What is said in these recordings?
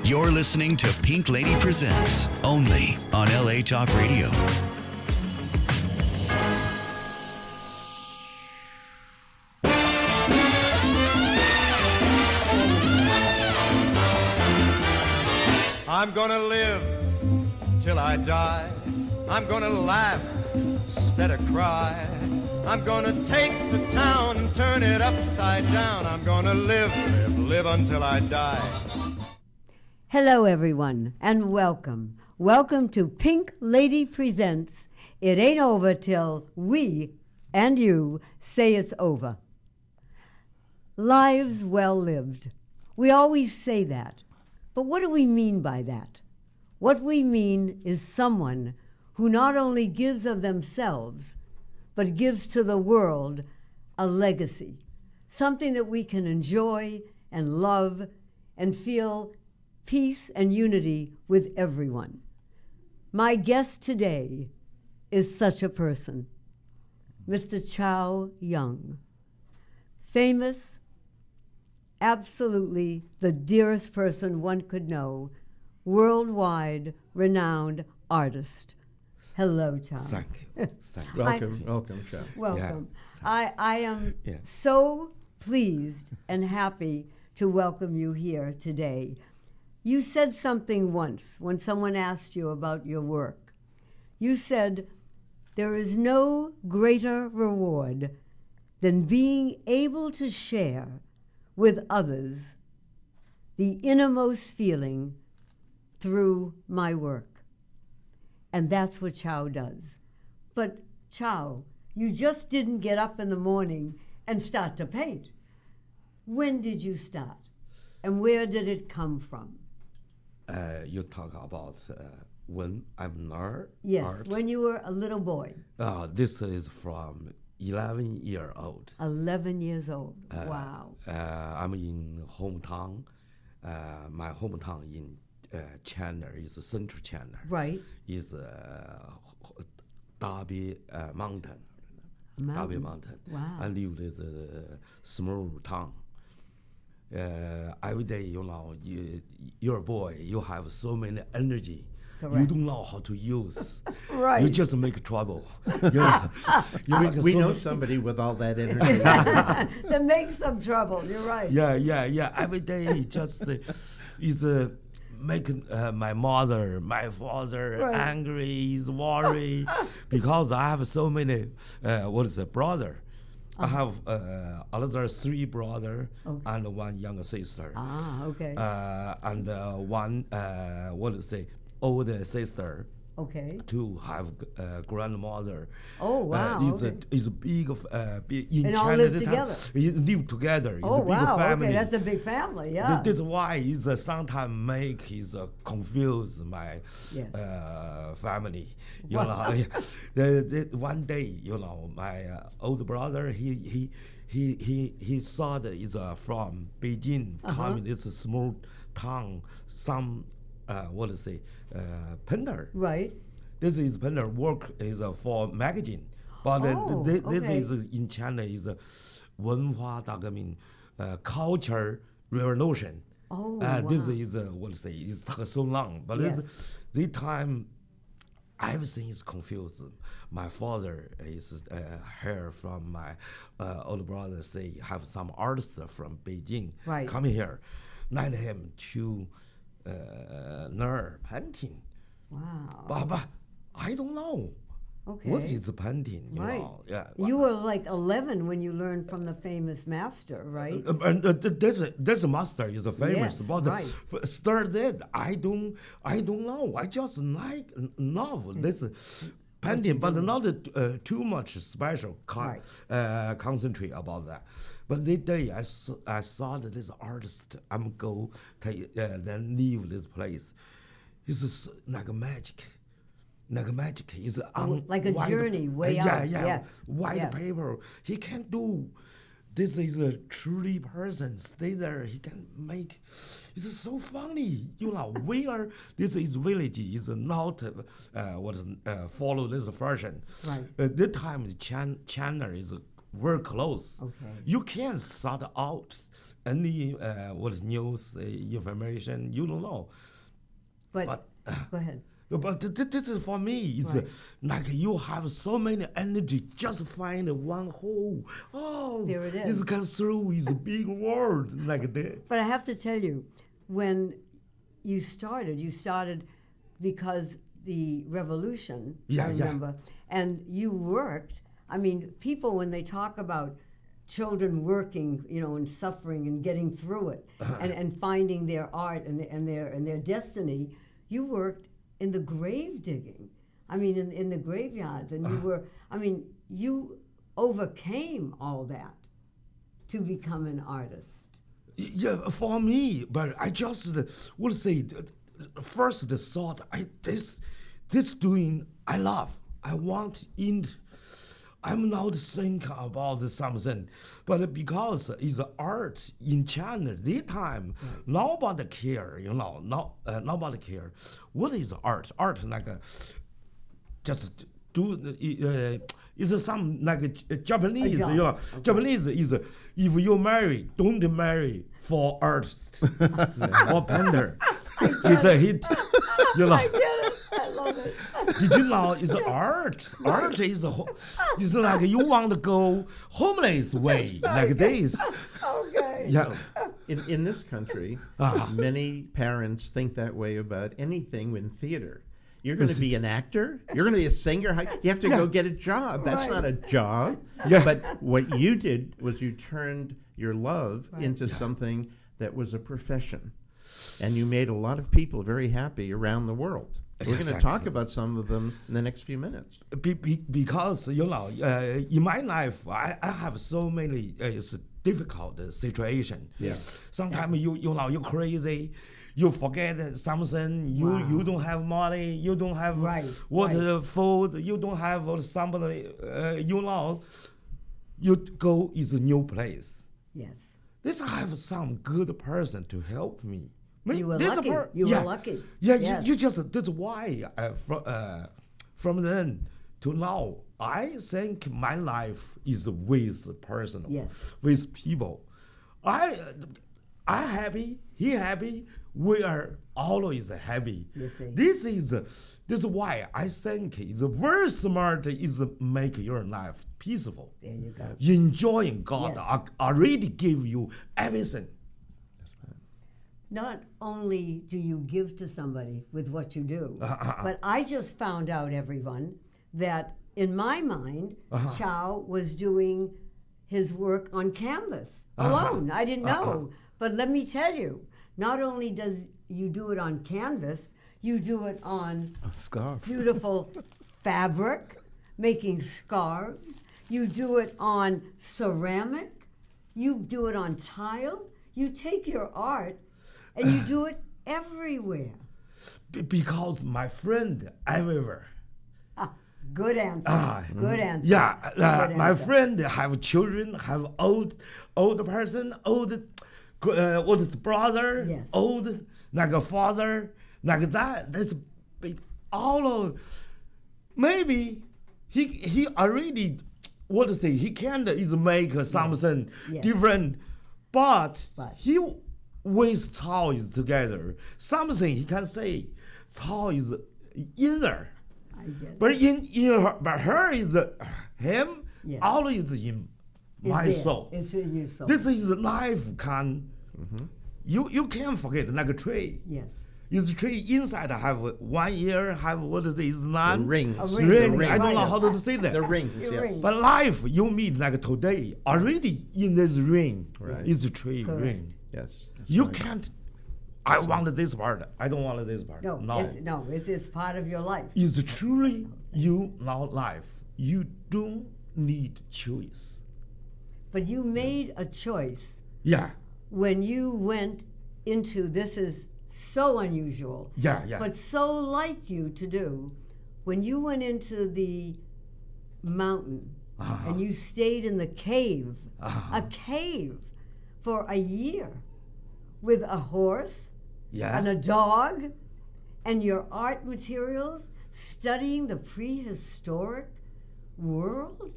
You're listening to Pink Lady Presents, only on LA Talk Radio. I'm gonna live till I die. I'm gonna laugh instead of cry. I'm gonna take the town and turn it upside down. I'm gonna live until I die. Hello, everyone, and welcome. Welcome to Pink Lady Presents. It ain't over till we and you say it's over. Lives well lived. We always say that. But what do we mean by that? What we mean is someone who not only gives of themselves, but gives to the world a legacy, something that we can enjoy and love and feel peace and unity with everyone. My guest today is such a person, Mr. Chow Yun. Famous, absolutely the dearest person one could know, worldwide renowned artist. Hello, Chow. Thank you. Thank you. Welcome, Chow. Welcome. Yeah. I am Yeah. so pleased and happy to welcome you here today. You said something once when someone asked you about your work. You said, there is no greater reward than being able to share with others the innermost feeling through my work. And that's what Chow does. But Chow, you just didn't get up in the morning and start to paint. When did you start? And where did it come from? You talk about when I'm learn Yes, art. when you were a little boy. This is from 11 year old. 11 years old. Wow. I'm in hometown. My hometown in China is central China. Right. Is Darby Mountain. Darby Mountain. Wow. I lived in a small town. Every day, you're a boy, you have so many energy. Correct. You don't know how to use. Right. You just make trouble. We know somebody with all that energy. That makes some trouble. You're right. Yeah. Every day, just is making my mother, my father Right. angry, is worried because I have so many. Brother? I have another 3 brothers and 1 younger sister. Ah, okay. And one older sister Okay. to have grandmother. Oh, wow. Is a big in And China. all live the time, together? live together. It's Oh, a big wow. family. Okay, that's a big family, yeah. That's why it's sometimes make is confuse my Yes. family. Wow. One day, my older brother he saw that is from Beijing, coming. It's a small town. Some painter. Right. This is painter work is for magazine, but this okay. is in China is 文化大革命, culture revolution. Oh, This wow. is it's took so long, but Yes. this time everything is confused. My father is here from my older brother. Say have some artists from Beijing Right. come here, let him to learn painting. Wow. But I don't know. Okay. What is painting? Right. Yeah. You were like 11 when you learned from the famous master, right? This master is famous, Yes, but right. Started I don't know. I just love this painting, but not too much special. Concentrate about that. But the day I saw that this artist, I'm go then leave this place. It's like a magic. like magic is on like a white, journey way yeah, out. yeah, Yes. white Yes. paper. He can do. This is a truly person. Stay there. He can make. It's so funny. This is village is not follow this version. Right. At that time, China is very close. Okay. You can't sort out any news information. You don't know. But go ahead. But this is for me. It's Right. like you have so many energy, just find one hole. Oh, There it is. It's can through is a big world like that. But I have to tell you, when you started because the revolution, Yeah, I yeah. remember, and you worked. I mean, people, when they talk about children working, and suffering and getting through it and finding their art and their destiny, you worked in the grave digging. I mean, in the graveyards. And you overcame all that to become an artist. Yeah, for me, but I just would say first the thought this doing I love. I want in. I'm not thinking about something, but because it's art in China, this time nobody care. Nobody care. What is art? Art like just do. Is some like Japanese, Okay. Japanese is if you marry, don't marry for art or painter. It's a hit, I get it. I love it. Did you know it's art? Art is it's like you want to go homeless way like this. Okay. Yeah. In this country, many parents think that way about anything in theater. You're going to be an actor. You're going to be a singer. You have to go get a job. That's not a job. Yeah. But what you did was you turned your love into something that was a profession. And you made a lot of people very happy around the world. We're going to Exactly. talk about some of them in the next few minutes. Because in my life, I have so many difficult situation. Yeah. Sometimes you crazy. You forget something. You don't have money. You don't have food. You don't have somebody. You go is a new place. Yes. This have some good person to help me. You were This lucky. per- You yeah. were lucky. Yeah, Yes. you just that's why from then to now, I think my life is with personal, Yes. with people. I happy, he happy. We are always happy. You see. This is why I think it's very smart. Is make your life peaceful. There you go. Enjoying God Yes. already give you everything. Not only do you give to somebody with what you do, but I just found out, everyone, that in my mind, Chow was doing his work on canvas alone. I didn't know. But let me tell you, not only does you do it on canvas, you do it on A scarf. beautiful fabric, making scarves. You do it on ceramic. You do it on tile. You take your art and you do it everywhere. Because my friend everywhere. Good answer. Good answer. Yeah, Good my answer. friend have children, have old person, what is brother, Yes. old like a father, like that. That's big. All of maybe he already what to say. He can is make something Yes. different, but But- he with Cao is together. Something he can say. Cao is inner. I get it. But in her, but her is him. Yes. Always in It's my there. soul. It's in your soul. This is life can. You can't forget like a tree. Yes. Is tree inside have 1 year have what is it? Is The nine rings. A ring. ring. I don't know Right. how to say that. The rings, Your yes. ring. But life you meet like today already in this ring. Right. Is a tree Correct. ring. Yes. You can't. I want this part. I don't want this part. No, it's part of your life. Is truly you now life. You don't need choice. But you made a choice Yeah. when you went into this is so unusual, Yeah. but so like you to do, when you went into the mountain and you stayed in the cave, a cave for a year with a horse Yeah. and a dog and your art materials, studying the prehistoric world?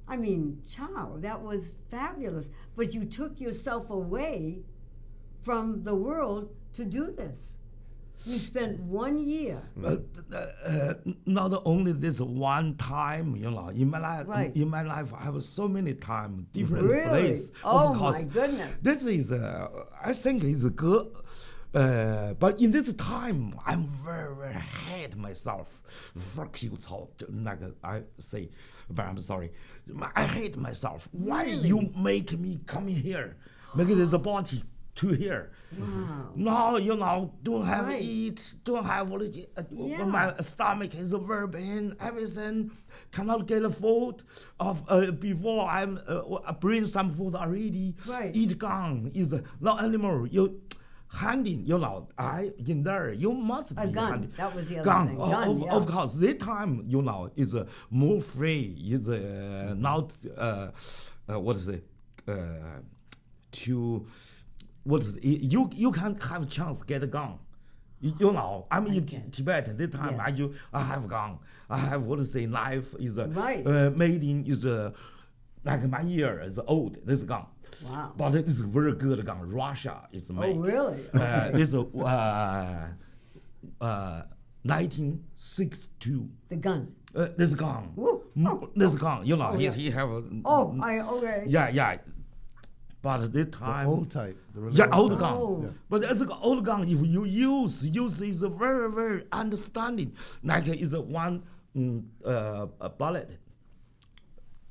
I mean, Chow, that was fabulous. But you took yourself away from the world to do this. You spent 1 year. Not only this one time, in my life, Right. I have so many time, different Really? place. Oh, of course, my goodness. This is, I think, is good. But in this time, I'm very, very hate myself. Fuck you, Cao. I say, but I'm sorry. I hate myself. Why Really? you make me come in here? Make this body to here. Wow. Now, don't have Right. eat, don't have Yeah. my stomach is very pain, everything. Cannot get food. Before I bring some food already. Right. Eat gun is not anymore. You handing, I in there. You must A be gun. handing. That was the other gun. thing. Gun, Of, yeah. of course, this time is more free. Is not what is it? To what is it? You can have chance get a gun. I'm in can. Tibet. This time Yes. I have gun. I have what to say knife is Right. made in is like my year is old. This gun. Wow. But it's a very good gun. Russia is Oh, made. really? This 1962. The gun. This gun. Woo. This gun. yeah. He have. Okay. Yeah. But this The time. old type. The really Yeah, old type. gun. Oh. Yeah. But it's an old gun. If you use is a very, very understanding. Like is a one a bullet.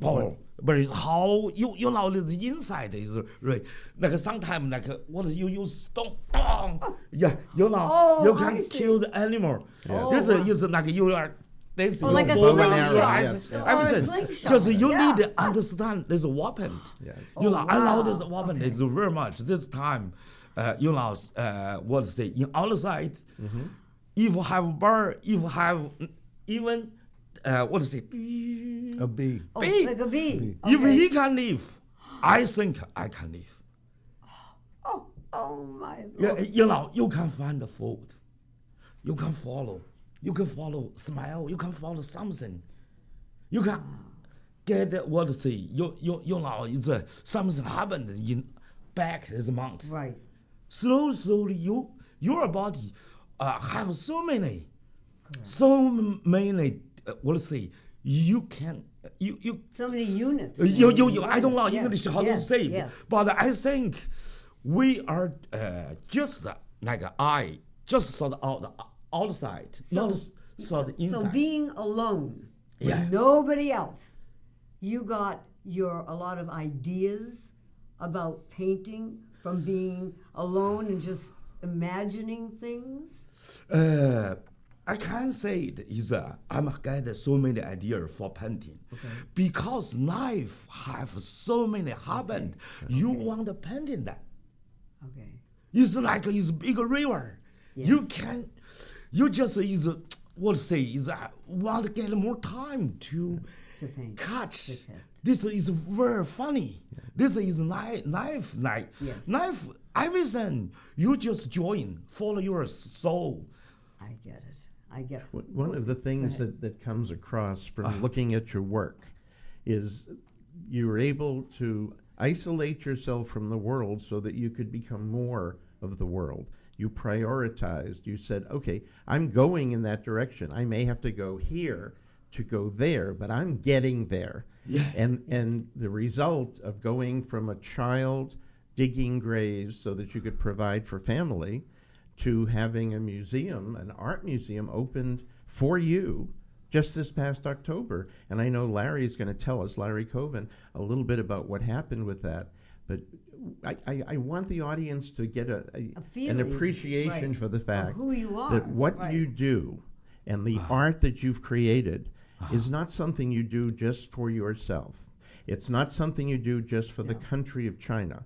Oh, but it's how you know the inside is right. Like sometimes like what you use stone. Yeah, Oh, you I can see. kill the animal. Oh, This wow. is like you are. This Oh, like a bow and slingshot. arrow, eyes, Yeah. everything. Or a slingshot. Just you Yeah. need to understand this weapon. Yeah. I love this wow. weapon. Okay. It's very much this time. What to say in outside. If you have bird, if you have even what to say. A bee. Oh, Bee. like a bee. If Okay. he can live, I think I can live. Oh my Yeah, Lord. you can find the food. You can follow. You can follow smile. You can follow something. You can get what to say. You it's something happened in back this month. Right. Slowly, your body have so many what to say. You can you. So many units. I don't know Right. English Yes. how to Yes. say, Yes. but I think we are just like I just sort out the outside, not sort of inside. So being alone with Yeah. nobody else, you got a lot of ideas about painting from being alone and just imagining things. I can't say it is I'm get so many ideas for painting because life have so many happened. You want to painting that. Okay. It's like it's a big river. Yeah. You just is what to say is want to get more time to paint, catch. to paint. This is very funny. This is knife. Yes. Knife. Everything you just join, follow your soul. I get it. I get it. One of the things that comes across from looking at your work is you're able to isolate yourself from the world so that you could become more of the world. You prioritized. You said, okay, I'm going in that direction. I may have to go here to go there, but I'm getting there. Yeah. And the result of going from a child digging graves so that you could provide for family to having a museum, an art museum opened for you just this past October. And I know Larry's going to tell us, Larry Coven, a little bit about what happened with that. But I want the audience to get an feeling, appreciation right, for the of fact who you are, that what right. you do and the art that you've created is not something you do just for yourself. It's not something you do just for the country of China.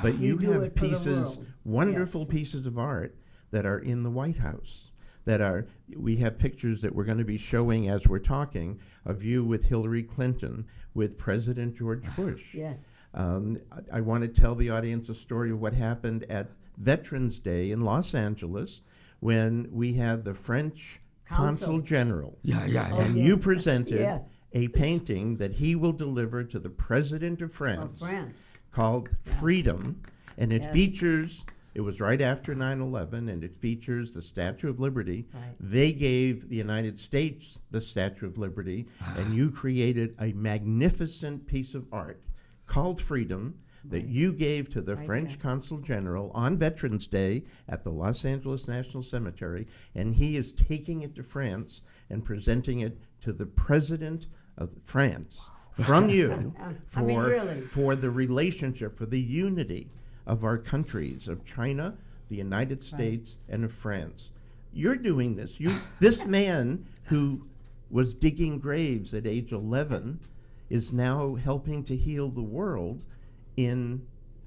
But You you do have it for the pieces, world. wonderful pieces of art that are in the White House, that are, we have pictures that we're going to be showing as we're talking of you with Hillary Clinton, with President George Bush. Yeah. I want to tell the audience a story of what happened at Veterans Day in Los Angeles when we had the French Consul General. Yeah, yeah, Oh, And yeah. you presented Yeah. a painting that he will deliver to the President of Of France France. called Freedom, and it Yes. features, it was right after 9/11, and it features the Statue of Liberty. Right. They gave the United States the Statue of Liberty, and you created a magnificent piece of art called Freedom that you gave to the Right French there. Consul General on Veterans Day at the Los Angeles National Cemetery, and he is taking it to France and presenting it to the President of France from you I mean, really. for the relationship, for the unity of our countries, of China, the United States, and of France. You're doing this. This man who was digging graves at age 11 is now helping to heal the world in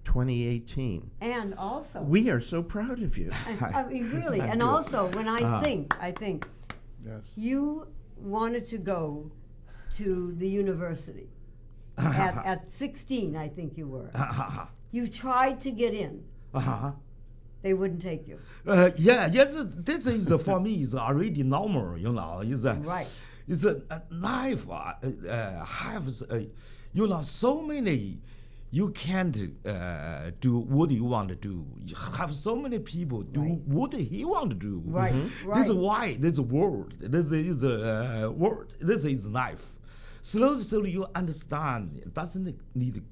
2018. And also, We are so proud of you. I mean, really, Thank and you. also when I think Yes. you wanted to go to the university at 16, I think you were. You tried to get in. They wouldn't take you. Yeah, this is for me is already normal, you know. Is a Right. It's a life has so many. You can't do what you want to do. You have so many people do Right. what he want to do. Right, This is right. why this world. This is world. This is life. Slowly you understand. It doesn't need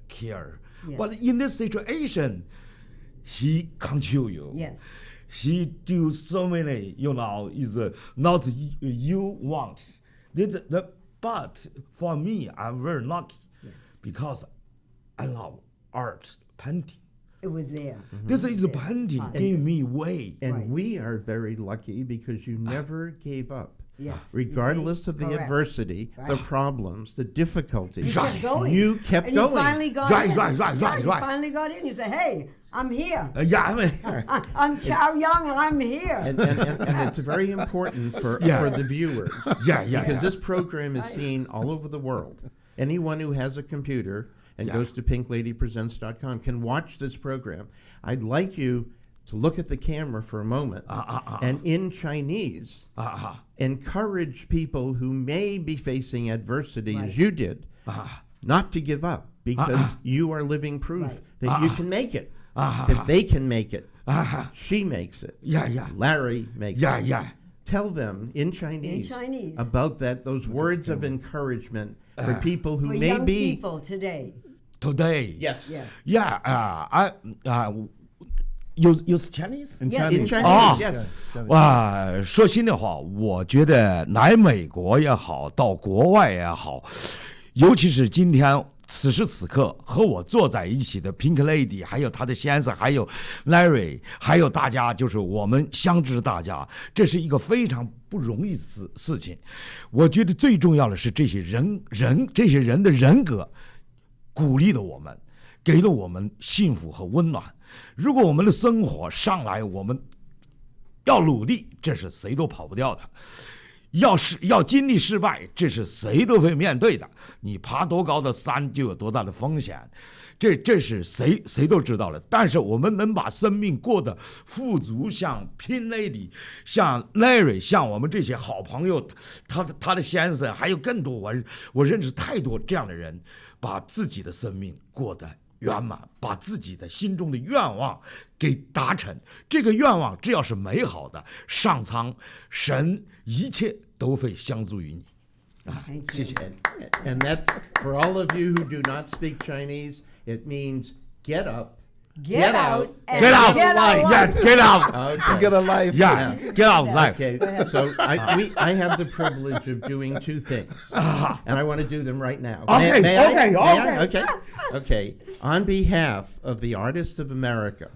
care. Yes. But in this situation, he control you. Yes. He do so many, you know, is not you want. But for me, I'm very lucky because I love art, painting. It was there. This is Yeah. painting Fine. gave me way. And Right. we are very lucky because you never gave up. Yes. Regardless of the Correct. adversity, the Right. problems, the difficulties. You kept going. You kept and going. You finally got Right, in. right, Yeah, right. You finally got in. You said, "Hey, I'm here. Yeah, I mean, I'm Chow Young, and I'm here." And it's very important for the viewers. yeah. Because this program is seen all over the world. Anyone who has a computer and Yeah. goes to pinkladypresents.com can watch this program. I'd like you to look at the camera for a moment and in Chinese encourage people who may be facing adversity Right. as you did not to give up, because you are living proof Right. that you can make it, that they can make it. She makes it. Yeah. Larry makes Yeah, it. yeah. Tell them in Chinese, Chinese. about those words of encouragement for people who For may young be. people today. Today. Yes. Yeah. Yeah. I use Chinese. In Yeah, Chinese. In Chinese, Oh. yes.哇，说心里话，我觉得来美国也好，到国外也好，尤其是今天此时此刻和我坐在一起的 Pink Lady， 还有她的先生，还有 Larry， 还有大家，就是我们相知大家，这是一个非常不容易的事情。我觉得最重要的是这些这些人的人格鼓励了我们，给了我们幸福和温暖。如果我们的生活上来，我们要努力，这是谁都跑不掉的。要经历失败，这是谁都会面对的。你爬多高的山，就有多大的风险，这是谁都知道了。但是我们能把生命过得富足，像 Pin Lady， 像 Larry， 像我们这些好朋友，他的先生，还有更多我认识太多这样的人，把自己的生命过得圆满，把自己的心中的愿望给达成。这个愿望只要是美好的，上苍神一切都会相助于你。Thank you. 谢谢。 And that's for all of you who do not speak Chinese. It means get up, Get out and Get out! Get out. Yeah, get out! Okay. Get a life. Yeah, get out of life. Okay, so I have the privilege of doing two things, and I want to do them right now. Okay, May I? okay, May I? okay. Okay. On behalf of the Artists of America,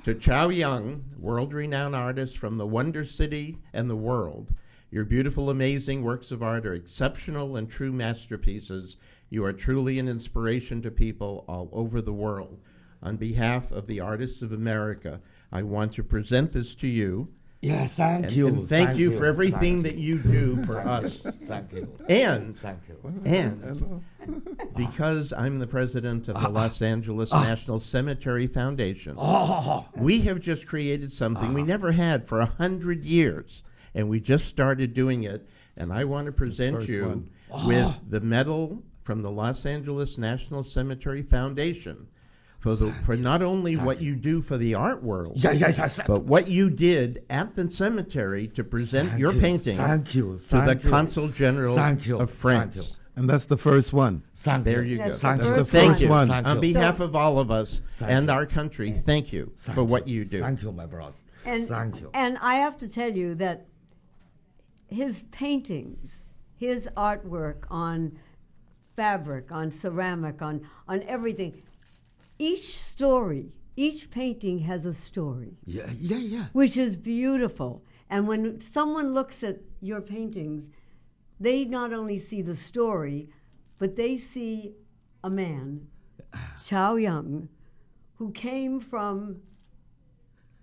to Chow Young, world-renowned artist from the Wonder City and the world, your beautiful, amazing works of art are exceptional and true masterpieces. You are truly an inspiration to people all over the world. On behalf of the Artists of America, I want to present this to you Yeah, thank And, you. and thank you for everything that you do for us. Thank you. And Thank you. And because I'm the president of the Los Angeles National Cemetery Foundation, we have just created something we never had for 100 years, and we just started doing it. And I want to present First you one. with the medal from the Los Angeles National Cemetery Foundation for not only what you do for the art world, Yes. but what you did at the cemetery to present your painting Thank you. to the Consul General Thank you. of Thank France. And that's the first one. Thank There you. you go. That's Thank the you. first Thank one. you. one. Thank On you. behalf of all of us Thank and you. our country, thank you Thank for what you do. Thank you, my brother. And, Thank you. And I have to tell you that his paintings, his artwork on fabric, on ceramic, on everything, each painting has a story, Yeah. which is beautiful. And when someone looks at your paintings, they not only see the story, but they see a man, Chow Yun, who came from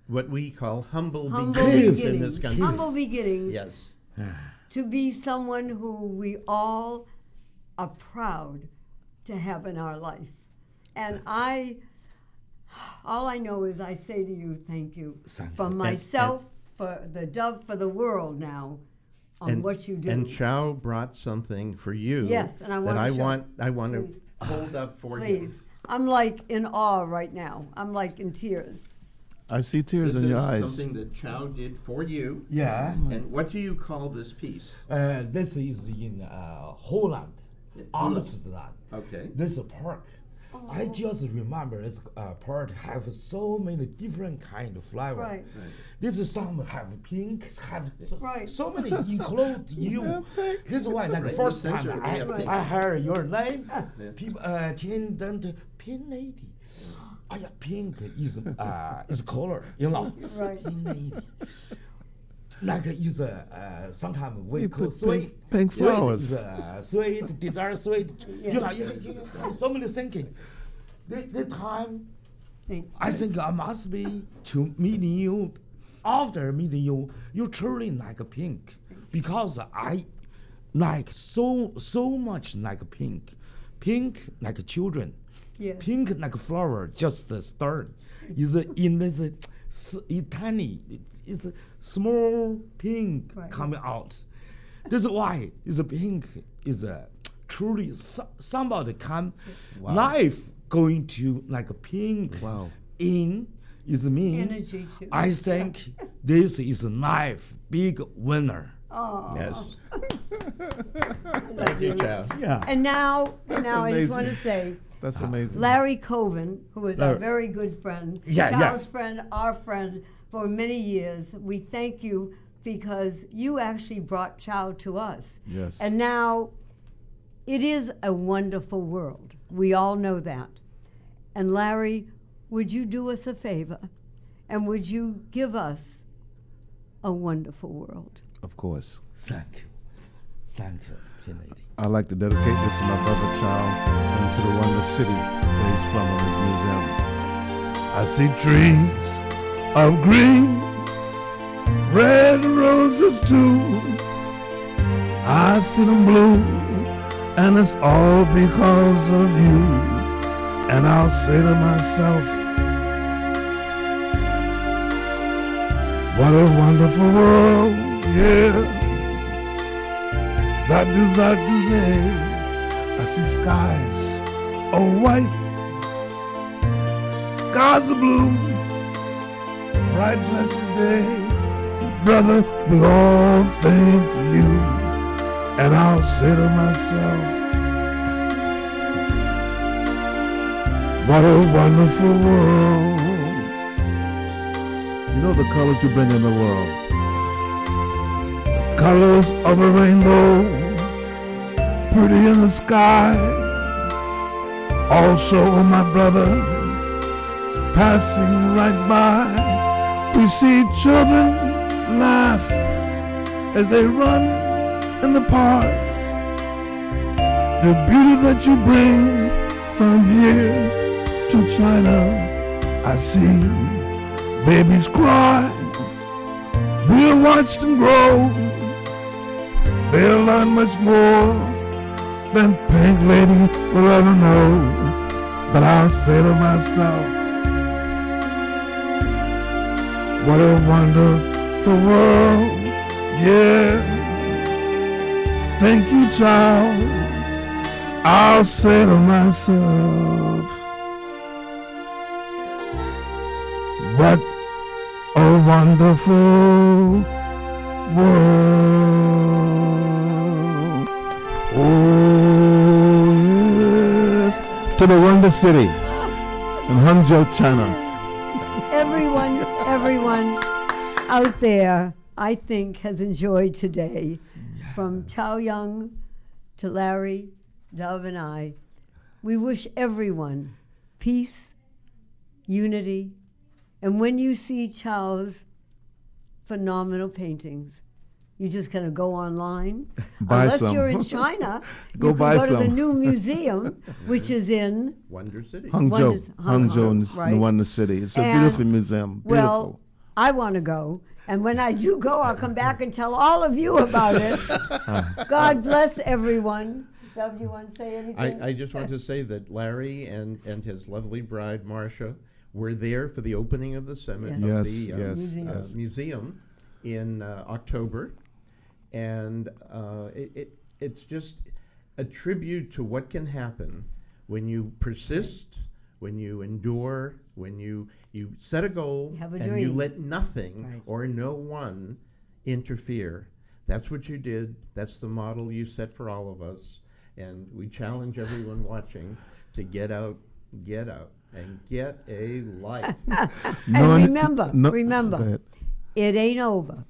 What we call humble humble beginnings in this country. humble beginnings, Yes. to be someone who we all are proud to have in our life. And all I know is I say to you, thank you. Thank For you. myself, for the Dove, for the world now, on what you do. And Chow brought something for you. Yes, and I that wanna I show- want Please. to hold up for Please. you. I'm like in awe right now. I'm like in tears. I see tears This in your is eyes. something that Chow did for you. Yeah. And what do you call this piece? This is in Holland, Amsterdam. Okay. This park. I just remember this park have so many different kind of flower. Right. This is some have pink, have Right. so many include you. This is why like Right in first the time center, we have pink. I heard your name. Yeah. People pink lady. Oh yeah, pink is color, you know. Right. Pink lady. Like is sometimes we You call put sweet. pink Sweet flowers. is, sweet, desire sweet. Yeah. You know, you have so many thinking. The time Thank you. I think I must be to meeting you. After meeting you, you truly like a pink because I like so much like pink, pink like children, Yeah. pink like flower just the start. Is in this tiny, it's a small pink Right. coming out. This is why is a pink is a truly somebody can life going to like a pink Wow. in is mean. Energy too. I think this is a life big winner. Oh. Yes. Thank you, Chow. Yeah. And now I just want to amazing. say, That's amazing. Larry Coven, who is our Larry. very good friend, Yeah, Charles' yes. friend, our friend for many years, we thank you because you actually brought Chow to us. Yes. And now it is a wonderful world. We all know that. And Larry, would you do us a favor? And would you give us a wonderful world? Of course. Thank you. Thank you, Pink lady. I'd like to dedicate this to my brother Chow and to the wonder city where he's from on his museum. I see trees of green, red roses too. I see them bloom, and it's all because of you. And I'll say to myself, what a wonderful world, yeah. Zadu say, I see skies are white, skies are blue, bright blessed day. Brother, we all thank you. And I'll say to myself, what a wonderful world. You know the colors you bring in the world. Colors of a rainbow, pretty in the sky. Also, oh my brother, passing right by, we see children laugh as they run in the park. The beauty that you bring from here to China, I see babies cry, We'll watch them grow. They'll learn much more than Pink Lady will ever know. But I'll say to myself, what a wonderful world, yeah. Thank you, child. I'll say to myself, what a wonderful world. Oh, yes. To the Wonder City in Hangzhou, China. Everyone out there, I think, has enjoyed today. From Chow Young to Larry, Dove, and I. We wish everyone peace, unity, and when you see Chow's phenomenal paintings, you just kind of go online. Buy Unless some. you're in China, Go you can buy go to the some. new museum, which is in Wonder City. Hangzhou, Hangzhou, right. in Wonder City. It's a And, beautiful museum. Beautiful. Well, I want to go. And when I do go, I'll come back and tell all of you about it. God bless everyone. Dove, do you want to say anything? I just want to say that Larry and his lovely bride, Marcia, were there for the opening of the museum in October. And it's just a tribute to what can happen when you persist, when you endure, when you set a goal Have a and you dream. let nothing Right. or no one interfere. That's what you did. That's the model you set for all of us. And we challenge everyone watching to get out, and get a life. And remember, Go ahead. it ain't over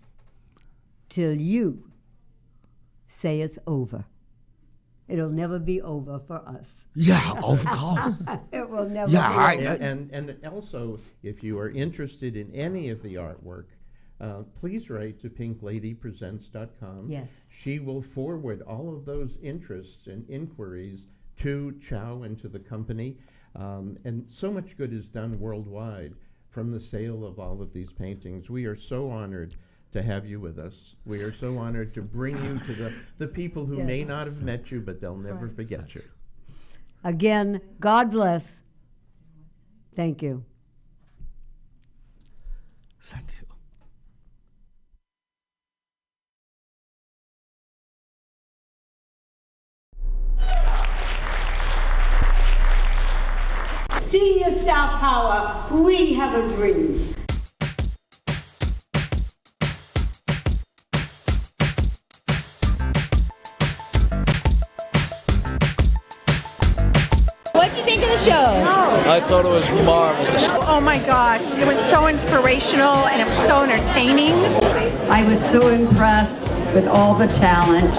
till you say it's over. It'll never be over for us. Yeah, of course. It will never Yeah, be over. And also, if you are interested in any of the artwork, please write to pinkladypresents.com. Yes. She will forward all of those interests and inquiries to Chow and to the company. And so much good is done worldwide from the sale of all of these paintings. We are so honored to have you with us. We are so honored to bring you to the people who may not have met you, but they'll never Right. forget you. Again, God bless. Thank you. Thank you. Senior Star Power, we have a dream. What'd you think of the show? I thought it was marvelous. Oh my gosh, it was so inspirational and it was so entertaining. I was so impressed with all the talent.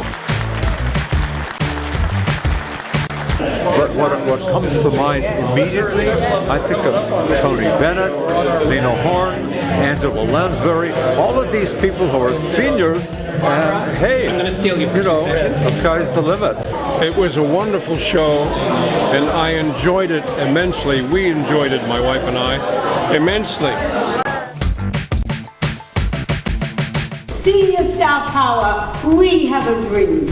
But what comes to mind immediately, I think of Tony Bennett, Lena Horne, Angela Lansbury, all of these people who are seniors, and hey, you know, the sky's the limit. It was a wonderful show, and I enjoyed it immensely. We enjoyed it, my wife and I, immensely. Senior Star Power, we have a dream.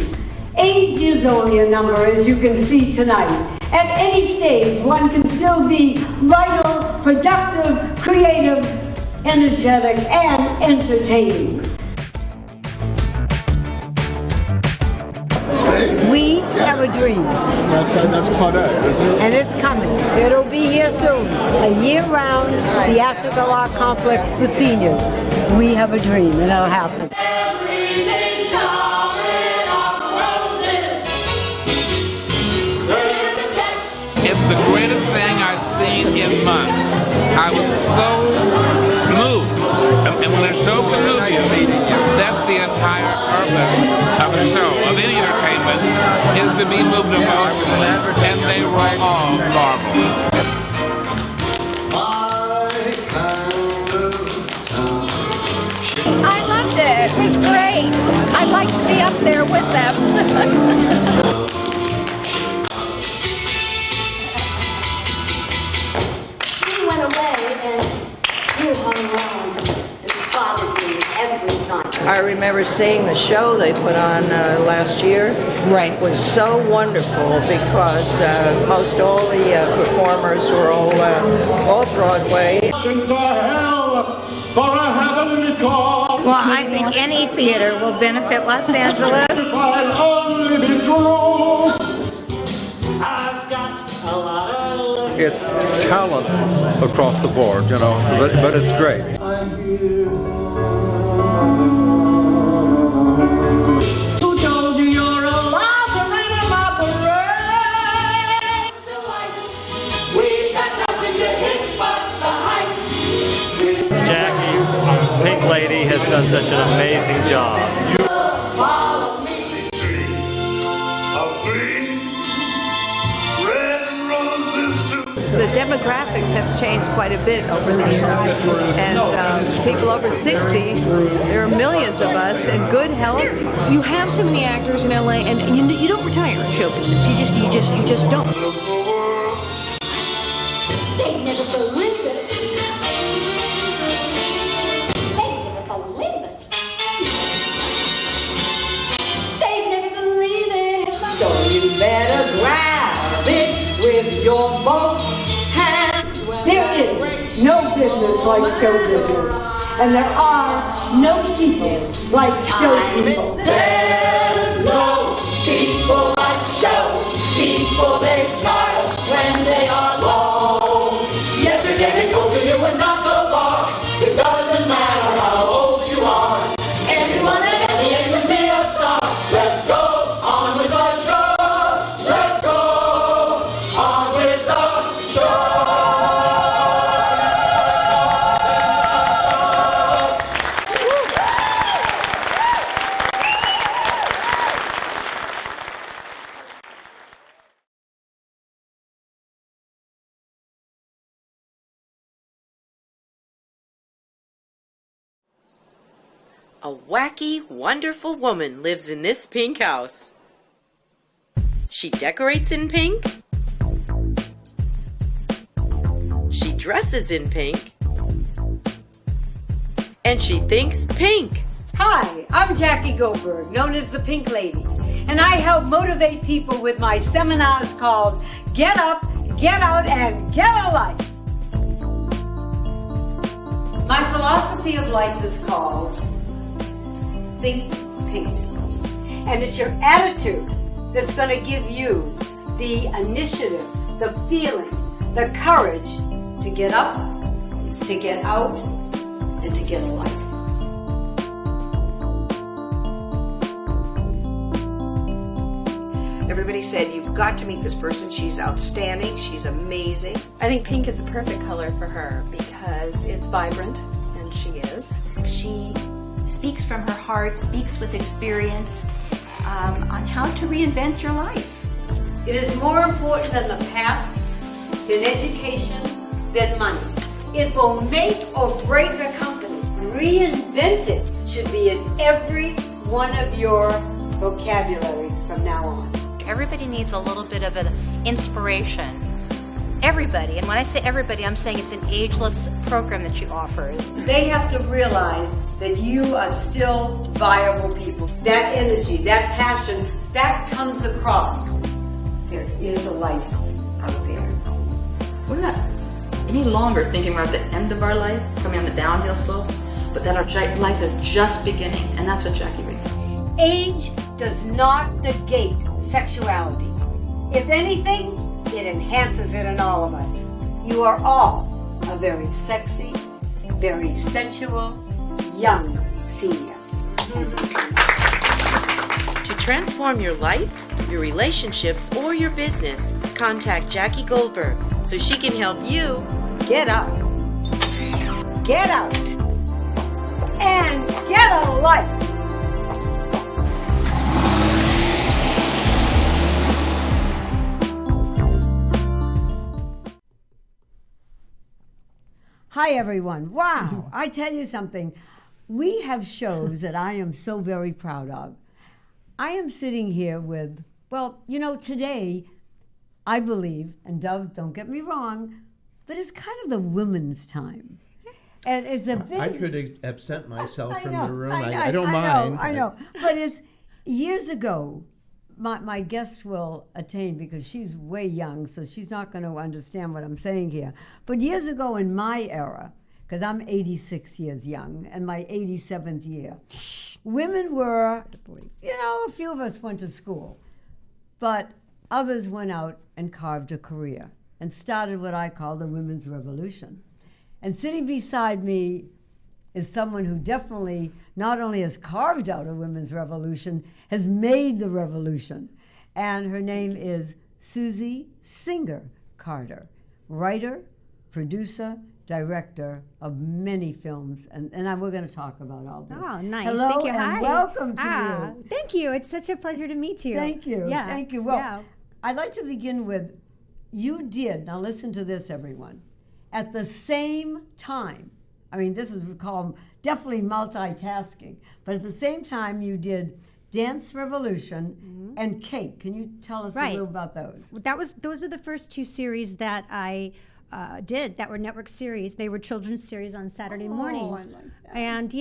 Age is only a number, as you can see tonight. At any stage, one can still be vital, productive, creative, energetic, and entertaining. We have a dream. That's Claudette, isn't it? And it's coming. It'll be here soon. A year-round theatrical art complex for seniors. We have a dream, and it'll happen. It's the greatest thing I've seen in months. I was so moved. And when a show can move you, that's the entire purpose of a show, of any entertainment, is to be moved emotionally. And they were all marvelous. I loved it. It was great. I'd like to be up there with them. He went away and you hung around and spotted me every remember seeing the show they put on last year. Right. It was so wonderful because most all the performers were all Broadway. Well, I think any theater will benefit Los Angeles. It's talent across the board, you know, but it's great. Who told you you're allowed to rain in my parade? We've got nothing to hit but the heights. Jackie, our Pink Lady, has done such an amazing job. Follow me. The demographics have changed quite a bit over the years, and people over 60, there are millions of us in good health. You have so many actors in LA, and you don't retire in show business. You just don't. They never believe it. They never believe it. They never believe it. So you better grab it with your both hands. There is no business like show business, and there are no people like show people. There's no people like show people. They smile when they are low. Yesterday they told you were not so far. It doesn't matter how old you are. Anyone and any can be a star. Let's go on with the show. Let's go on with the show. A wacky, wonderful woman lives in this pink house. She decorates in pink. She dresses in pink. And she thinks pink. Hi, I'm Jackie Goldberg, known as the Pink Lady, and I help motivate people with my seminars called Get Up, Get Out, and Get a Life. My philosophy of life is called Think Pink. And it's your attitude that's going to give you the initiative, the feeling, the courage to get up, to get out, and to get a life. Everybody said, you've got to meet this person. She's outstanding. She's amazing. I think pink is a perfect color for her because it's vibrant, and she is. She speaks from her heart, speaks with experience on how to reinvent your life. It is more important than the past, than education, than money. It will make or break a company. Reinvent it should be in every one of your vocabularies from now on. Everybody needs a little bit of an inspiration. Everybody, and when I say everybody, I'm saying it's an ageless program that she offers. They have to realize that you are still viable people. That energy, that passion, that comes across. There is a life out there. We're not any longer thinking we're at the end of our life, coming on the downhill slope, but that our life is just beginning, and that's what Jackie brings. Age does not negate sexuality. If anything, it enhances it in all of us. You are all a very sexy, very sensual, young senior. To transform your life, your relationships, or your business, contact Jackie Goldberg so she can help you get up, get out, and get a life. Hi, everyone. Wow, I tell you something. We have shows that I am so very proud of. I am sitting here with, well, you know, today, I believe, and Dove, don't get me wrong, but it's kind of the women's time. And it's a bit. I could absent myself from know, the room. I I don't mind. I know. But it's years ago. My guest will attain because she's way young, so she's not going to understand what I'm saying here. But years ago in my era, because I'm 86 years young and my 87th year, women were, a few of us went to school, but others went out and carved a career and started what I call the women's revolution. And sitting beside me is someone who definitely not only has carved out a women's revolution, has made the revolution. And her name is Susie Singer Carter, writer, producer, director of many films. And we're going to talk about all this. Oh, nice. Hello, Thank you. and Hi. welcome to you. Thank you. It's such a pleasure to meet you. Thank you. Yeah. Thank you. Well, yeah. I'd like to begin with, you did, now listen to this, everyone, at the same time, I mean, this is called definitely multitasking, but at the same time you did Dance Revolution and Cake. Can you tell us a little about those? Those are the first two series that I did that were network series. They were children's series on Saturday morning. I like that. And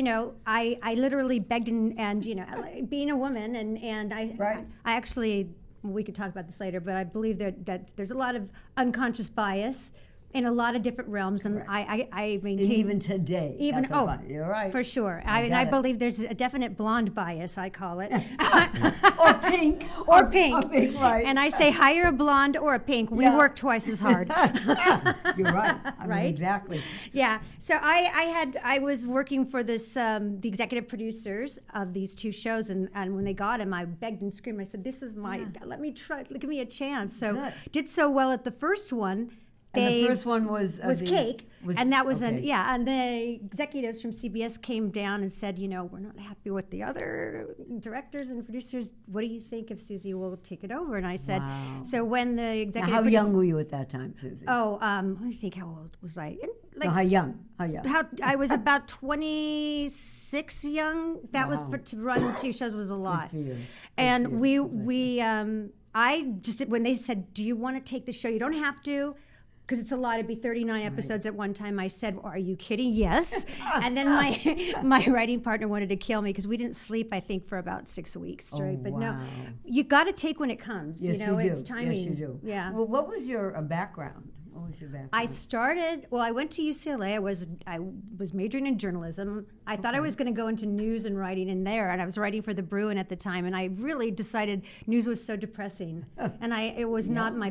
I literally begged and being a woman and I actually, we could talk about this later, but I believe that there's a lot of unconscious bias in a lot of different realms, and I maintain and even today. You're right. For sure. I believe there's a definite blonde bias, I call it. Or pink. Or pink. Or pink, right. And I say hire a blonde or a pink. We work twice as hard. You're right. I mean, right? exactly. Yeah. So I was working for this the executive producers of these two shows, and when they got him, I begged and screamed. I said, "This is let me try. Give me a chance." So did so well at the first one. And the first one was Cake, and that was and the executives from CBS came down and said, we're not happy with the other directors and producers. What do you think if Susie will take it over? And I said, so when the executive, now, how young were you at that time, Susie? Oh, let me think. How old was I? How young? I was about 26 young. That was to run two shows was a lot. And I just when they said, do you want to take the show? You don't have to. Because it's a lot, it'd be 39 episodes at one time. I said, well, are you kidding? Yes. And then my writing partner wanted to kill me because we didn't sleep, I think, for about 6 weeks straight. But no, you got to take when it comes. Yes, you do. It's timing. Yes, you do. Yeah. Well, what was your background? What was your background? I went to UCLA. I was majoring in journalism. I thought I was going to go into news and writing in there, and I was writing for the Bruin at the time. And I really decided news was so depressing, and it was not my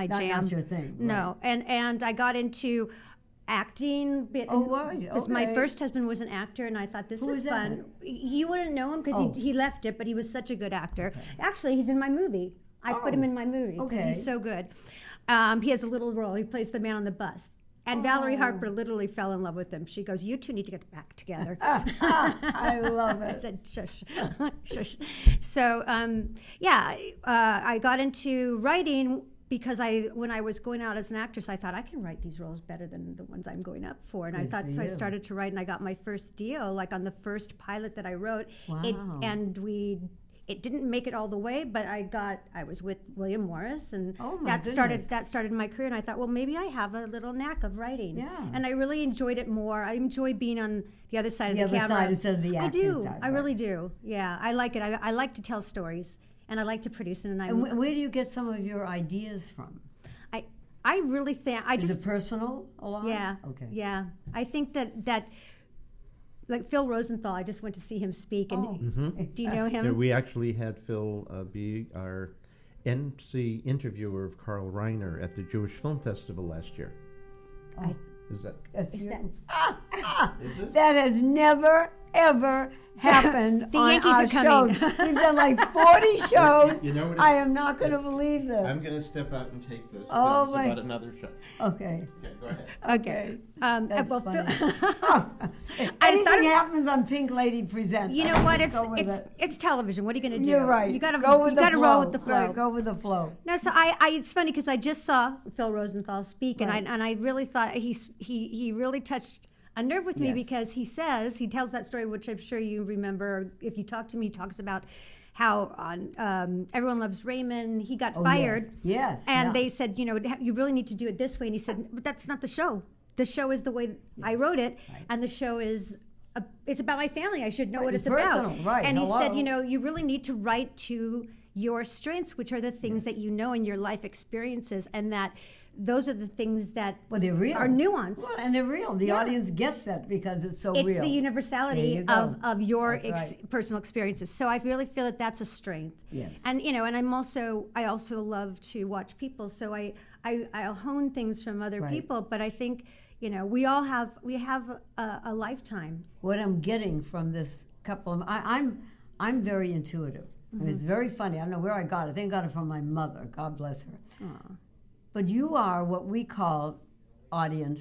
jam. Not your thing. No, and I got into acting. Because my first husband was an actor, and I thought this is fun. You wouldn't know him because he left it, but he was such a good actor. Okay. Actually, he's in my movie. I put him in my movie because he's so good. He has a little role. He plays the man on the bus. And Valerie Harper literally fell in love with him. She goes, you two need to get back together. I love it. I said, shush, shush. So, I got into writing because when I was going out as an actress, I thought I can write these roles better than the ones I'm going up for. And I started to write, and I got my first deal, like on the first pilot that I wrote. Wow. It didn't make it all the way, but I was with William Morris, and that started my career. And I thought, well, maybe I have a little knack of writing. Yeah. And I really enjoyed it more. I enjoy being on the other side of the camera. The other side instead of the acting I do. side, I really do. Yeah, I like it. I like to tell stories, and I like to produce it. And where do you get some of your ideas from? I really think Is it personal a lot? Yeah. Okay. Yeah, I think that. Like Phil Rosenthal, I just went to see him speak. And do you know him? Yeah, we actually had Phil be our MC interviewer of Carl Reiner at the Jewish Film Festival last year. That has never, ever happened The on Yankees our are coming. shows. We've done like 40 shows. You know what I am not going to believe this. I'm going to step out and take this. Oh, it's about another show. Okay. Okay, go ahead. Okay. That's funny. Anything happens on Pink Lady Presents. You know what? It's television. What are you going to do? You're right. You got to roll with the flow. Right, go with the flow. No, so it's funny because I just saw Phil Rosenthal speak, and I really thought he really touched a nerve with me because he tells that story, which I'm sure you remember. If you talk to me, he talks about how on Everyone Loves Raymond, he got fired. Yes. And they said, you really need to do it this way. And he said, but that's not the show. the show is the way I wrote it, and the show is it's about my family. I should know what it's personal, about. right, And he said, hello. you really need to write to your strengths, which are the things that you know in your life experiences, and that those are the things that they're real. are nuanced. Well, and they're real. The audience gets that because it's so real. It's the universality of your That's right. personal experiences. So I really feel that that's a strength. Yes. And and I also love to watch people. So I'll hone things from other Right. people. But I think we have a lifetime. What I'm getting from this couple of I'm very intuitive. And it's very funny. I don't know where I got it. I think I got it from my mother. God bless her. Aw. But you are what we call, audience,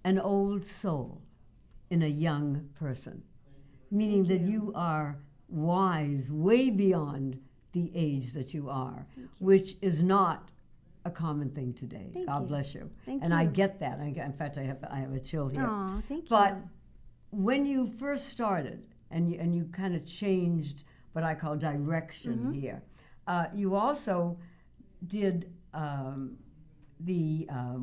an old soul in a young person, meaning that you are wise way beyond the age that you are, which is not a common thing today. Thank God you. bless you. Thank and you. I get that. In fact, I have a chill here. Aw, thank you. But when you first started and you kind of changed what I call direction here, you also did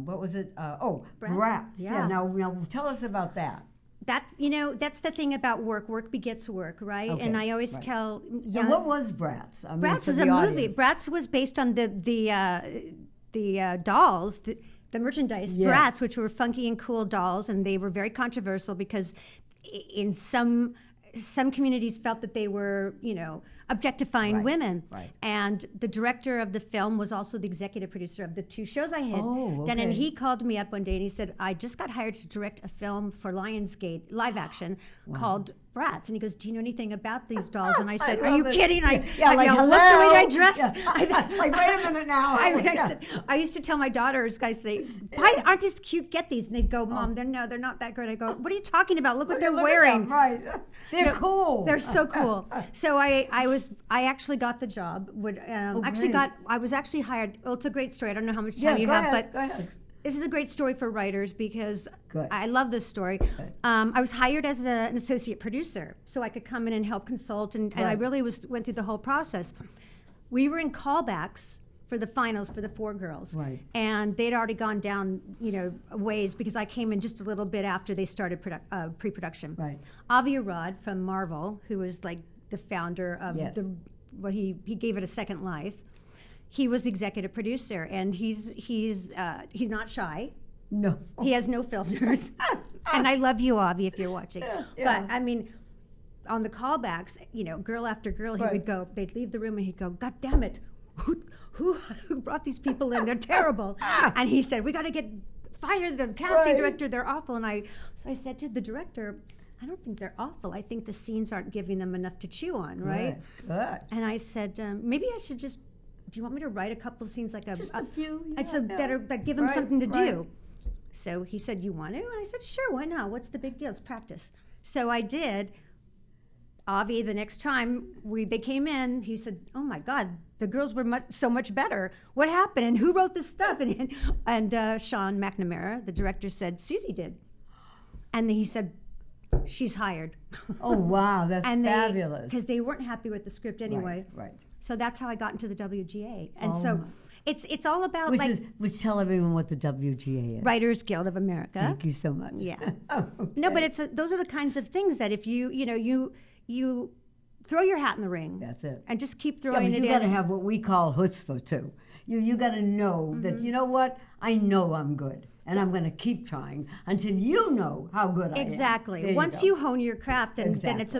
what was it? Bratz. Yeah. Now tell us about that. That's the thing about work. Work begets work, right? Okay, and I always right. tell And what was Bratz? I mean, Bratz for was the a movie. audience. Bratz was based on the dolls, the merchandise Bratz, which were funky and cool dolls, and they were very controversial because in some communities felt that they were, objectifying women. Right. And the director of the film was also the executive producer of the two shows I had done. And okay. he called me up one day and he said, I just got hired to direct a film for Lionsgate, live action, called Bratz. And he goes, do you know anything about these dolls? And I said, are you love it. kidding? Like, look the way hello? I dress. Yeah. Like, wait a minute now. I used to tell my daughters, guys, say, why aren't these cute? Get these. And they'd go, Mom, they're not that good. I go, what are you talking about? Look what they're Look at wearing. them, right. They're cool. They're so cool. So I actually got the job. I was actually hired. Well, it's a great story. I don't know how much time you have, but go ahead. this is a great story for writers because Good. I love this story. I was hired as an associate producer, so I could come in and help consult, and I really went through the whole process. We were in callbacks for the finals for the 4 girls, Right. and they'd already gone down, a ways because I came in just a little bit after they started pre-production. Right. Avi Arad from Marvel, who was like the founder of he gave it a second life. He was the executive producer, and he's not shy. No. He has no filters. And I love you, Avi, if you're watching. Yeah. But I mean, on the callbacks, girl after girl, he would go. They'd leave the room, and he'd go, God damn it, who brought these people in? They're terrible. And he said, we got to fire the casting director. They're awful. So I said to the director, I don't think they're awful. I think the scenes aren't giving them enough to chew on, right? Good. And I said, maybe I should just. Do you want me to write a couple scenes like Just a few, that give them Right, something to right. do? So he said, you want to? And I said, sure, why not? What's the big deal? It's practice. So I did. Avi, the next time they came in, he said, oh my God, the girls were so much better. What happened? And who wrote this stuff? And Sean McNamara, the director, said, Susie did. And then he said, she's hired. Oh, wow, that's fabulous. Because they weren't happy with the script anyway. Right. So that's how I got into the WGA. And it's all about Which tell everyone what the WGA is. Writers Guild of America. Thank you so much. Yeah. Okay. No, but those are the kinds of things that if you throw your hat in the ring. That's it. And just keep throwing it in. You got to have what we call chutzpah too. You got to know that, you know what, I know I'm good. And I'm going to keep trying until you know how good I am. Exactly. Once you hone your craft, then that's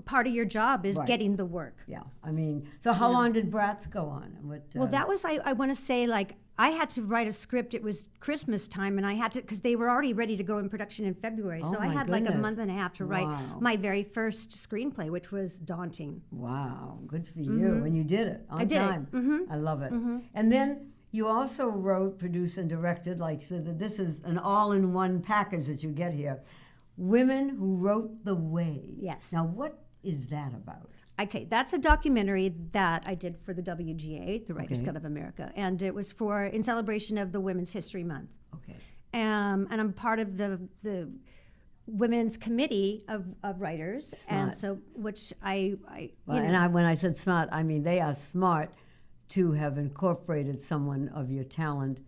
part of your job is getting the work. Yeah. I mean, so how long did Bratz go on? Well, that was, I want to say, like, I had to write a script. It was Christmas time, and I had to, because they were already ready to go in production in February. So I had like a month and a half to write my very first screenplay, which was daunting. Wow. Good for you. And you did it on time. Mm-hmm. I love it. And then you also wrote, produced, and directed, so that this is an all-in-one package that you get here. Women Who Wrote the Way. Yes. Now, what is that about? Okay, that's a documentary that I did for the WGA, the Writers Guild of America, and it was in celebration of the Women's History Month. Okay. And I'm part of the Women's Committee of Writers, Smart. and so when I said smart, I mean they are smart to have incorporated someone of your talent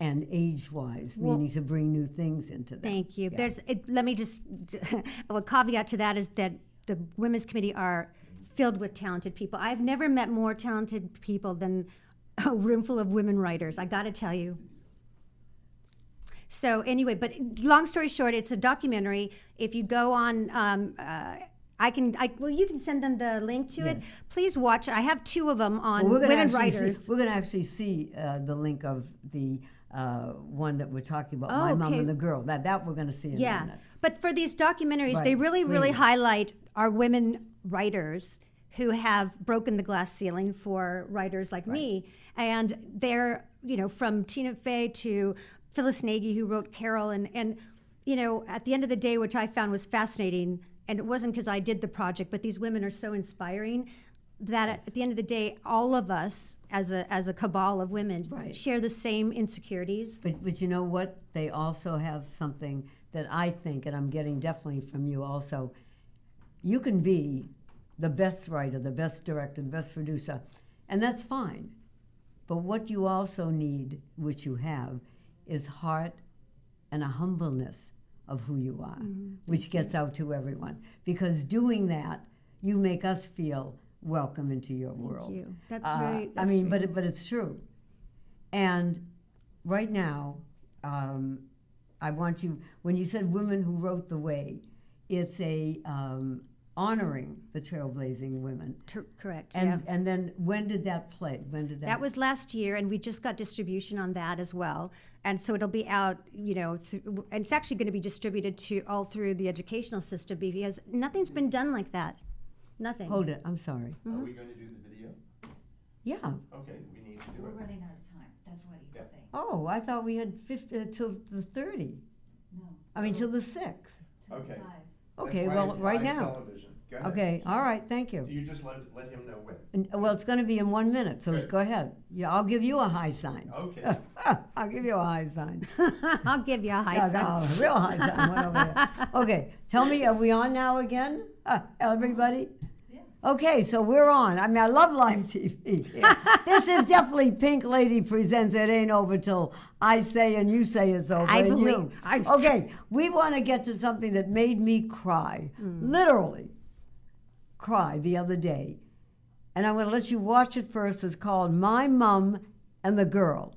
and age-wise, Well, meaning to bring new things into them. Thank you. Yeah. Let me just, a caveat to that is that the Women's Committee are filled with talented people. I've never met more talented people than a room full of women writers, I gotta tell you. So anyway, but long story short, it's a documentary. If you go on, you can send them the link to it. Please watch. I have 2 of them on women writers. We're going to actually see the link of the one that we're talking about, My Mom okay. and the Girl. That we're going to see in a minute. But for these documentaries, Right, they really please. highlight our women writers who have broken the glass ceiling for writers like me. And they're, from Tina Fey to Phyllis Nagy, who wrote Carol. And, at the end of the day, which I found was fascinating, and it wasn't because I did the project, but these women are so inspiring that at the end of the day, all of us as a cabal of women share the same insecurities. But you know what? They also have something that I think, and I'm getting definitely from you also, you can be the best writer, the best director, the best producer, and that's fine. But what you also need, which you have, is heart and a humbleness of who you are, which gets out to everyone. Because doing that, you make us feel welcome into your world. Thank you. That's right. I mean, but it's true. And right now, I want you, when you said women who wrote the way, it's a honoring the trailblazing women. Correct. And then when did that play? That was last year, and we just got distribution on that as well. And so it'll be out, and it's actually going to be distributed all through the educational system because nothing's been done like that. Nothing. Hold it. I'm sorry. Are we going to do the video? Yeah. Okay, we need to do it. We're running out of time. That's what he's saying. Oh, I thought we had till the 30. No. I mean, till the 6th. Okay. Okay, That's why well, it's right live now. television. Go ahead. Okay, all right, thank you. You just let him know when. Well, it's going to be in 1 minute, so Good. go ahead. Yeah, I'll give you a high sign. Okay. I'll give you a high sign. I'll give you a high sign. A real high sign. One over there. Okay, tell me, are we on now again? Everybody? Okay, so we're on. I mean, I love live TV. This is definitely Pink Lady Presents. It ain't over till I say and you say it's over. I and believe. you. Okay, we want to get to something that made me cry, literally cry the other day. And I'm going to let you watch it first. It's called My Mom and the Girl.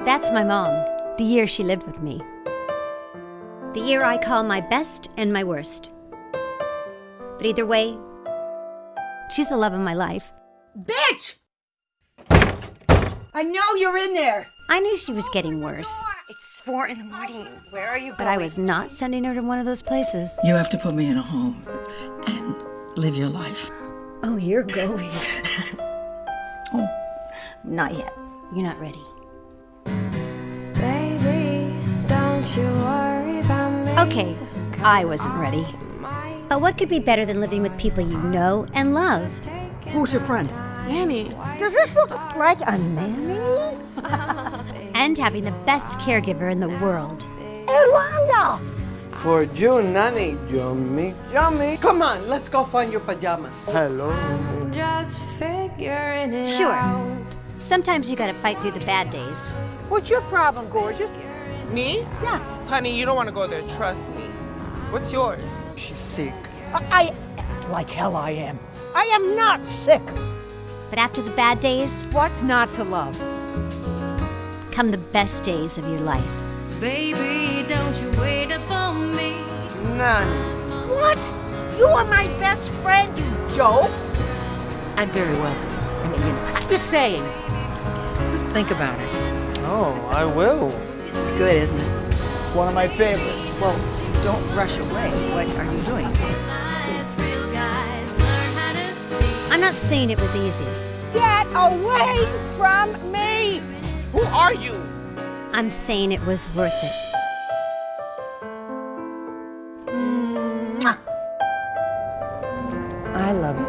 That's my mom, the year she lived with me. The year I call my best and my worst. But either way, she's the love of my life. Bitch! I know you're in there. I knew she was getting worse, It's 4 in the morning. Where are you but I was not sending her to one of those places. You have to put me in a home and live your life. Oh, you're going. Oh, not yet. You're not ready. Baby, don't you worry about me. Okay, I wasn't ready. But what could be better than living with people you know and love? Who's your friend? Annie. Does this look like a nanny? And having the best caregiver in the world. Yolanda! For you, nanny, yummy, yummy. Come on, let's go find your pajamas. Hello. Just figuring it Sure. out. Sometimes you gotta fight through the bad days. What's your problem, gorgeous? Me? Yeah. Honey, you don't want to go there, trust me. What's yours? She's sick. Like hell I am. I am not sick. But after the bad days, What's not to love? come the best days of your life. Baby, don't you wait for me. Nanny. What? You are my best friend, you joke. I'm very wealthy. I mean, I'm just saying. Think about it. Oh, I will. It's good, isn't it? One of my favorites. Well, don't rush away. What are you doing? I'm not saying it was easy. Get away from me! Who are you? I'm saying it was worth it. Mwah. I love you.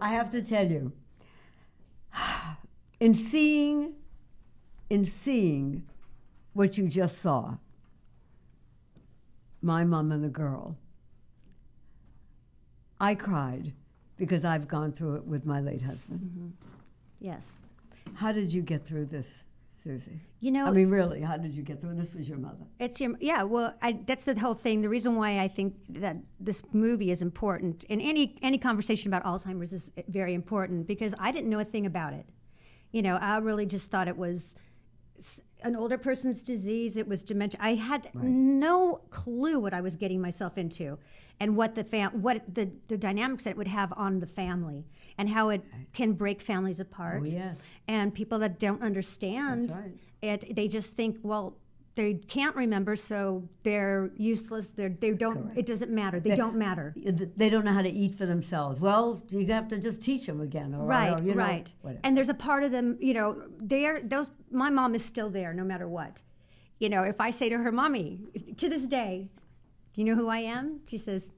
I have to tell you, in seeing what you just saw, my mom and the girl, I cried because I've gone through it with my late husband. Mm-hmm. Yes. How did you get through this, Susie? You know, I mean, really, how did you get through it? This was your mother. It's your, yeah, well, that's the whole thing. The reason why I think that this movie is important, and any conversation about Alzheimer's is very important, because I didn't know a thing about it. You know, I really just thought it was an older person's disease. It was dementia. I had no clue what I was getting myself into, and what the dynamics that it would have on the family, and how it can break families apart. Oh, yes. And people that don't understand it, they just think, well, they can't remember, so they're useless. They don't. Correct. It doesn't matter. They don't matter. They don't know how to eat for themselves. Well, you have to just teach them again. Or, right. or, you know, right. Whatever. And there's a part of them, you know, my mom is still there no matter what. You know, if I say to her, Mommy, to this day, do you know who I am? She says,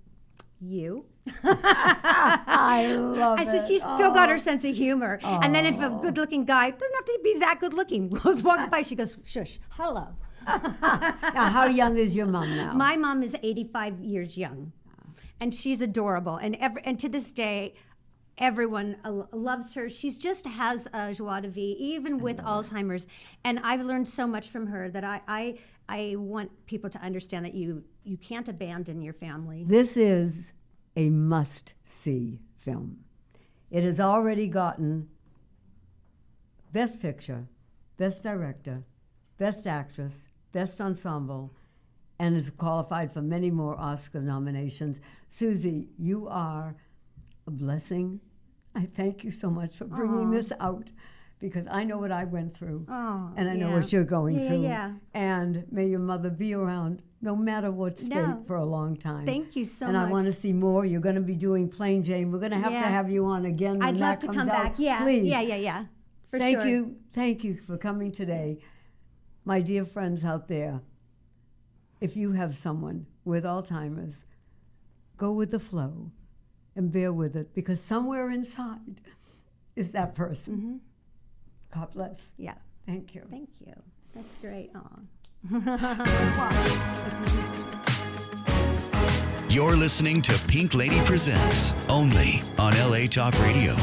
you. I love it. I said, she's still got her sense of humor. And then if a good-looking guy, doesn't have to be that good-looking, walks by, she goes, shush, hello. Now, how young is your mom now? My mom is 85 years young, and she's adorable. And to this day, everyone loves her. She just has a joie de vivre, even with Alzheimer's. And I've learned so much from her that I want people to understand that you can't abandon your family. This is a must-see film. It has already gotten Best Picture, Best Director, Best Actress, Best Ensemble, and is qualified for many more Oscar nominations. Susie, you are a blessing. I thank you so much for bringing this out, because I know what I went through, and I know what you're going through. Yeah. And may your mother be around no matter what state for a long time. Thank you so much. And I want to see more. You're going to be doing Plain Jane. We're going to have you on again when I'd love to come back. Yeah, please. Yeah. For sure. Thank you for coming today. My dear friends out there, if you have someone with Alzheimer's, go with the flow and bear with it, because somewhere inside is that person. Mm-hmm. God bless. Yeah. Thank you. Thank you. That's great. You're listening to Pink Lady Presents, only on LA Talk Radio.